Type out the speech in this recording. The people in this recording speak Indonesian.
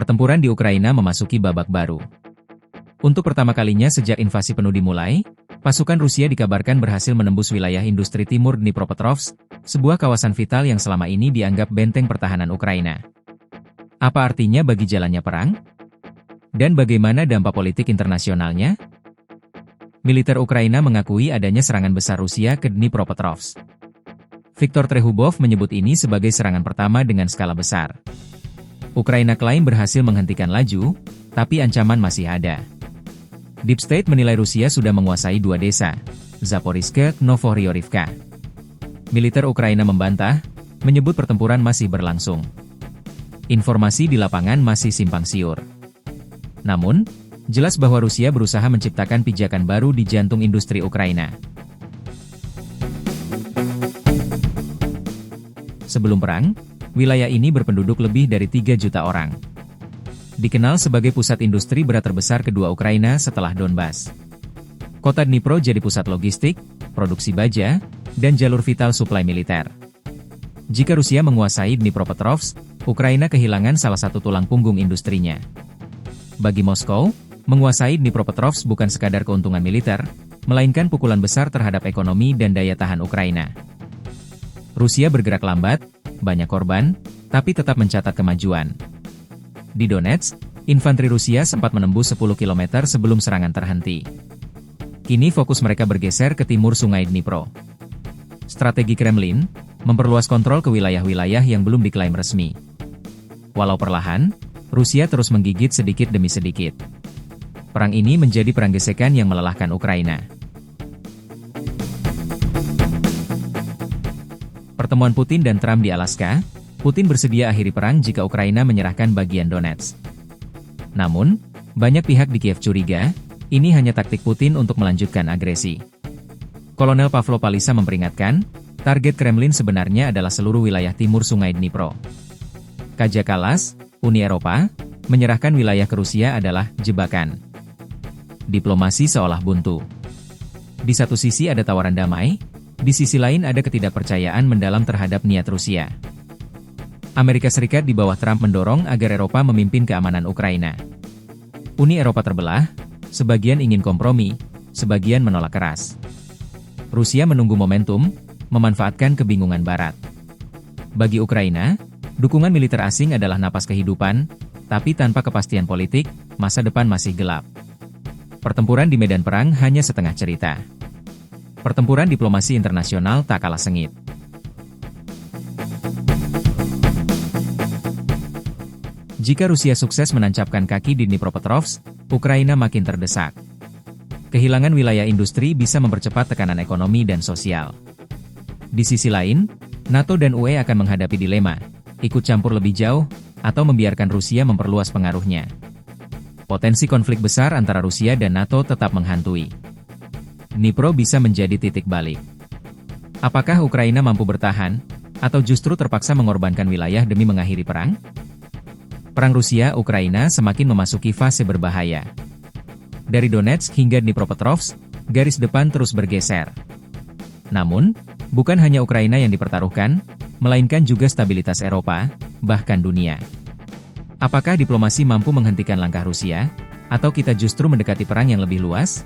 Pertempuran di Ukraina memasuki babak baru. Untuk pertama kalinya sejak invasi penuh dimulai, pasukan Rusia dikabarkan berhasil menembus wilayah industri timur Dnipropetrovsk, sebuah kawasan vital yang selama ini dianggap benteng pertahanan Ukraina. Apa artinya bagi jalannya perang? Dan bagaimana dampak politik internasionalnya? Militer Ukraina mengakui adanya serangan besar Rusia ke Dnipropetrovsk. Viktor Trehubov menyebut ini sebagai serangan pertama dengan skala besar. Ukraina klaim berhasil menghentikan laju, tapi ancaman masih ada. Deep State menilai Rusia sudah menguasai dua desa, Zaporizhzhia, Novorossiysk. Militer Ukraina membantah, menyebut pertempuran masih berlangsung. Informasi di lapangan masih simpang siur. Namun, jelas bahwa Rusia berusaha menciptakan pijakan baru di jantung industri Ukraina. Sebelum perang, wilayah ini berpenduduk lebih dari 3 juta orang. Dikenal sebagai pusat industri berat terbesar kedua Ukraina setelah Donbas. Kota Dnipro jadi pusat logistik, produksi baja, dan jalur vital suplai militer. Jika Rusia menguasai Dnipropetrovsk, Ukraina kehilangan salah satu tulang punggung industrinya. Bagi Moskow, menguasai Dnipropetrovsk bukan sekadar keuntungan militer, melainkan pukulan besar terhadap ekonomi dan daya tahan Ukraina. Rusia bergerak lambat, banyak korban, tapi tetap mencatat kemajuan. Di Donetsk, infanteri Rusia sempat menembus 10 km sebelum serangan terhenti. Kini fokus mereka bergeser ke timur Sungai Dnipro. Strategi Kremlin, memperluas kontrol ke wilayah-wilayah yang belum diklaim resmi. Walau perlahan, Rusia terus menggigit sedikit demi sedikit. Perang ini menjadi perang gesekan yang melelahkan Ukraina. Pertemuan Putin dan Trump di Alaska, Putin bersedia akhiri perang jika Ukraina menyerahkan bagian Donetsk. Namun, banyak pihak di Kiev curiga, ini hanya taktik Putin untuk melanjutkan agresi. Kolonel Pavlo Palisa memperingatkan, target Kremlin sebenarnya adalah seluruh wilayah timur Sungai Dnipro. Kaja Kallas, Uni Eropa, menyerahkan wilayah ke Rusia adalah jebakan. Diplomasi seolah buntu. Di satu sisi ada tawaran damai, di sisi lain ada ketidakpercayaan mendalam terhadap niat Rusia. Amerika Serikat di bawah Trump mendorong agar Eropa memimpin keamanan Ukraina. Uni Eropa terbelah, sebagian ingin kompromi, sebagian menolak keras. Rusia menunggu momentum, memanfaatkan kebingungan Barat. Bagi Ukraina, dukungan militer asing adalah napas kehidupan, tapi tanpa kepastian politik, masa depan masih gelap. Pertempuran di medan perang hanya setengah cerita. Pertempuran diplomasi internasional tak kalah sengit. Jika Rusia sukses menancapkan kaki di Dnipropetrovsk, Ukraina makin terdesak. Kehilangan wilayah industri bisa mempercepat tekanan ekonomi dan sosial. Di sisi lain, NATO dan UE akan menghadapi dilema, ikut campur lebih jauh, atau membiarkan Rusia memperluas pengaruhnya. Potensi konflik besar antara Rusia dan NATO tetap menghantui. Dnipro bisa menjadi titik balik. Apakah Ukraina mampu bertahan, atau justru terpaksa mengorbankan wilayah demi mengakhiri perang? Perang Rusia-Ukraina semakin memasuki fase berbahaya. Dari Donetsk hingga Dnipropetrovsk, garis depan terus bergeser. Namun, bukan hanya Ukraina yang dipertaruhkan, melainkan juga stabilitas Eropa, bahkan dunia. Apakah diplomasi mampu menghentikan langkah Rusia, atau kita justru mendekati perang yang lebih luas?